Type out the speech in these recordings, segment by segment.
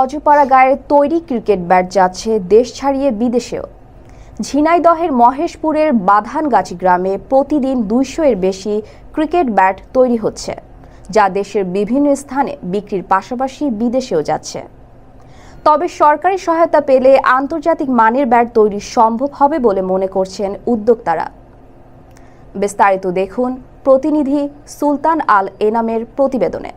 অজপাড়া গায়ের তৈরি cricket bat যাচ্ছে দেশ ছাড়িয়ে বিদেশেও। ঝিনাইদহের মহেশপুরের বাধানগাছি গ্রামে প্রতিদিন 200-এর বেশি ক্রিকেট ব্যাট তৈরি হচ্ছে, যা দেশের বিভিন্ন স্থানে বিক্রির পাশাপাশি বিদেশেও যাচ্ছে। তবে সরকারি সহায়তা পেলে আন্তর্জাতিক মানের ব্যাট তৈরি সম্ভব হবে বলে মনে করছেন উদ্যোক্তারা। বিস্তারিত দেখুন প্রতিনিধি সুলতান আল এনামের প্রতিবেদনে।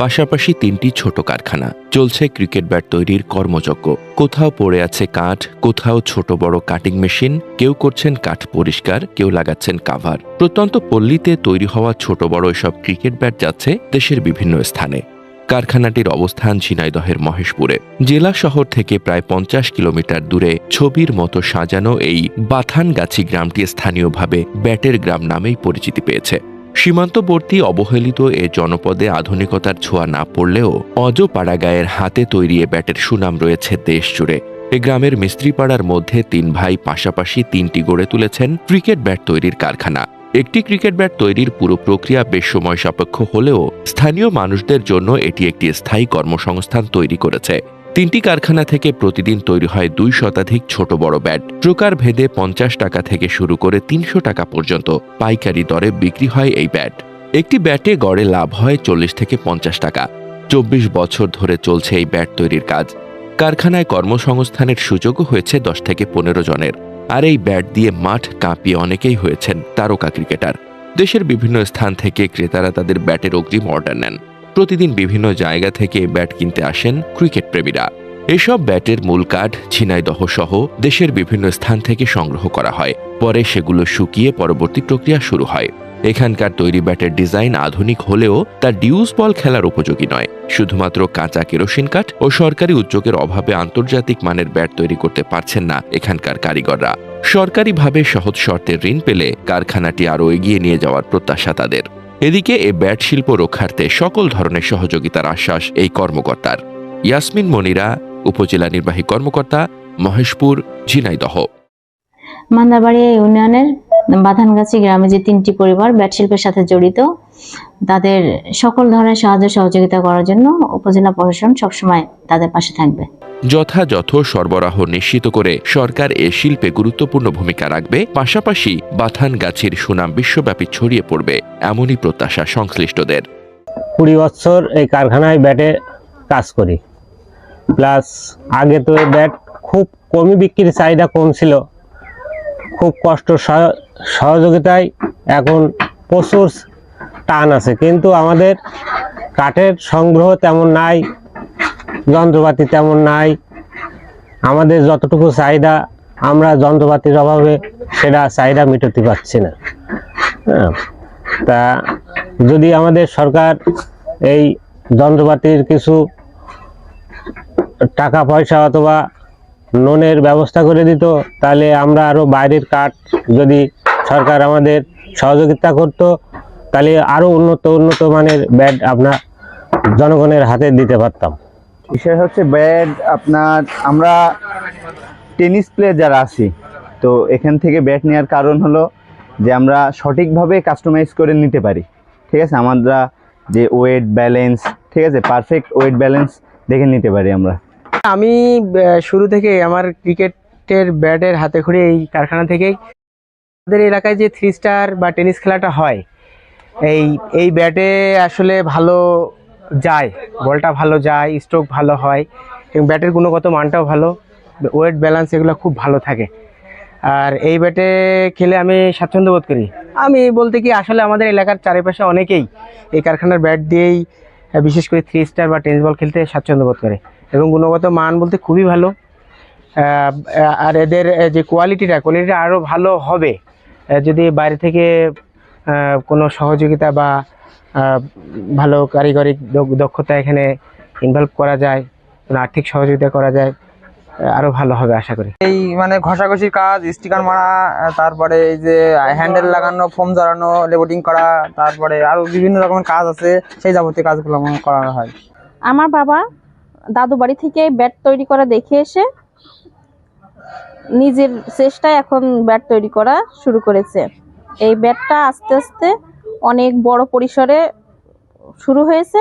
পাশাপাশি 3টি ছোট কারখানা চলছে ক্রিকেট ব্যাট তৈরির কর্মযজ্ঞ। কোথাও পড়ে আছে কাঠ, কোথাও ছোট বড় কাটিং মেশিন, কেউ করছেন কাঠ পরিষ্কার, কেউ লাগাচ্ছেন কাভার। প্রত্যন্ত পল্লীতে তৈরি হওয়া ছোট বড় এসব ক্রিকেট ব্যাট যাচ্ছে দেশের বিভিন্ন স্থানে। কারখানাটির অবস্থান ঝিনাইদহের মহেশপুরে। জেলা শহর থেকে প্রায় 50 কিলোমিটার দূরে ছবির মতো সাজানো এই বাথানগাছি গ্রামটি স্থানীয়ভাবে ব্যাটের গ্রাম নামেই পরিচিতি পেয়েছে। সীমান্তবর্তী অবহেলিত এ জনপদে আধুনিকতার ছোঁয়া না পড়লেও অজপাড়া গায়ের হাতে তৈরি এ ব্যাটের সুনাম রয়েছে দেশ জুড়ে। এ গ্রামের মিস্ত্রিপাড়ার মধ্যে 3 ভাই পাশাপাশি 3টি গড়ে তুলেছেন ক্রিকেট ব্যাট তৈরির কারখানা। একটি ক্রিকেট ব্যাট তৈরির পুরো প্রক্রিয়া বেশ সময় সাপেক্ষ হলেও স্থানীয় মানুষদের জন্য এটি একটি স্থায়ী কর্মসংস্থান তৈরি করেছে। 3টি কারখানা থেকে প্রতিদিন তৈরি হয় 2 শতাধিক ছোট বড় ব্যাট। প্রকার ভেদে 50 টাকা থেকে শুরু করে 300 টাকা পর্যন্ত পাইকারি দরে বিক্রি হয় এই ব্যাট। একটি ব্যাটে গড়ে লাভ হয় 40 থেকে 50 টাকা। 24 বছর ধরে চলছে এই ব্যাট তৈরির কাজ। কারখানায় কর্মসংস্থানের সুযোগও হয়েছে 10 থেকে 15 জনের। আর এই ব্যাট দিয়ে মাঠ কাঁপিয়ে অনেকেই হয়েছেন তারকা ক্রিকেটার। দেশের বিভিন্ন স্থান থেকে ক্রেতারা তাদের ব্যাটের অগ্রিম অর্ডার নেন। প্রতিদিন বিভিন্ন জায়গা থেকে ব্যাট কিনতে আসেন ক্রিকেট প্রেমীরা। এসব ব্যাটের মূল কাঠ ঝিনাইদহ সহ দেশের বিভিন্ন স্থান থেকে সংগ্রহ করা হয়। পরে সেগুলো শুকিয়ে পরবর্তী প্রক্রিয়া শুরু হয়। এখানকার তৈরি ব্যাটের ডিজাইন আধুনিক হলেও তা ডিউস বল খেলার উপযোগী নয়। শুধুমাত্র কাঁচা কেরোসিন কাঠ ও সরকারি উদ্যোগের অভাবে আন্তর্জাতিক মানের ব্যাট তৈরি করতে পারছেন না এখানকার কারিগররা। সরকারিভাবে সহজ শর্তে ঋণ পেলে কারখানাটি আরও এগিয়ে নিয়ে যাওয়ার প্রত্যাশা তাদের। এদিকে এ ব্যাট শিল্প রক্ষার্থে সকল ধরনের সহযোগিতার আশ্বাস এই কর্মকর্তার। ইয়াসমিন মনিরা, উপজেলা নির্বাহী কর্মকর্তা, মহেশপুর, ঝিনাইদহ। মান্দাবাড়ি ইউনিয়নের বাধানগাছি গ্রামে যে 3টি পরিবার ব্যাট শিল্পের সাথে জড়িত, তাদের সকল ধরনের সাহায্য সহযোগিতা করার জন্য উপজেলা প্রশাসন সবসময় তাদের পাশে থাকবে। যথাযথ সরবরাহ নিশ্চিত করে সরকার এ শিল্পে গুরুত্বপূর্ণ ভূমিকা রাখবে। পাশাপাশি বাথানগাছির সুনাম বিশ্বব্যাপী ছড়িয়ে পড়বে, এমনই প্রত্যাশা সংশ্লিষ্টদের। 20 বছর এই কারখানায় ব্যাটে কাজ করি। প্লাস আগে তো এই ব্যাট খুব কমই বিক্রির চাহিদা কম ছিল। খুব কষ্ট সহযোগিতায় এখন প্রচুর টান আছে, কিন্তু আমাদের কাঠের সংগ্রহ তেমন নাই, যন্ত্রপাতি তেমন নাই। আমাদের যতটুকু চাহিদা আমরা যন্ত্রপাতির অভাবে সেটা চাহিদা মেটাতে পারছি না। তা যদি আমাদের সরকার এই যন্ত্রপাতির কিছু টাকা পয়সা অথবা লোনের ব্যবস্থা করে দিত, তাহলে আমরা আরো বাইরের কাঠ যদি সরকার আমাদের সহযোগিতা করত, তাহলে আরো উন্নত মানের ব্যাট আপনার জনগণের হাতে দিতে পারতাম। বিষয় হচ্ছে ব্যাট আপনার, আমরা টেনিস প্লেয়ার যারা আছি, তো এখান থেকে ব্যাট নেওয়ার কারণ হলো যে আমরা সঠিকভাবে কাস্টমাইজ করে নিতে পারি। ঠিক আছে, আমরা যে ওয়েট ব্যালেন্স, ঠিক আছে, পারফেক্ট ওয়েট ব্যালেন্স দেখে নিতে পারি আমরা। আমি শুরু থেকে আমার ক্রিকেটের ব্যাটের হাতে খড়ি এই কারখানা থেকেই। আমাদের এলাকায় যে 3 স্টার বা টেনিস খেলাটা হয়, এই ব্যাটে আসলে ভালো যায়, বলটা ভালো যায়, স্ট্রোক ভালো হয় এবং ব্যাটের গুণগত মানটাও ভালো, ওয়েট ব্যালেন্স এগুলো খুব ভালো থাকে। আর এই ব্যাটে খেলে আমি স্বাচ্ছন্দ্য বোধ করি। আমি বলতে কি, আসলে আমাদের এলাকার চারিপাশে অনেকেই এই কারখানার ব্যাট দিয়েই বিশেষ করে 3 স্টার বা টেনিস বল খেলতে স্বাচ্ছন্দ্য বোধ করে এবং গুণগত মান বলতে খুবই ভালো। আর এদের যে কোয়ালিটিটা আরও ভালো হবে যদি বাইরে থেকে কোনো সহযোগিতা বা ভালো কারিগরি দক্ষতা এখানে ইনভলভ করা যায়, আর্থিক সহযোগিতা করা যায়, আরো ভালো হবে আশা করি। এই মানে ঘষাঘষির কাজ, স্টিকার মারা, তারপরে এই যে হ্যান্ডেল লাগানো, ফোম জড়ানো, লেবেলিং করা, তারপরে আরো বিভিন্ন রকমের কাজ আছে, সেই যাবতীয় কাজগুলো করা হয়। আমার বাবা দাদু বাড়ি থেকে ব্যাট তৈরি করা দেখে এসে নিজের চেষ্টায় এখন ব্যাট তৈরি করা শুরু করেছে। এই ব্যাটটা আস্তে আস্তে অনেক বড় পরিসরে শুরু হয়েছে।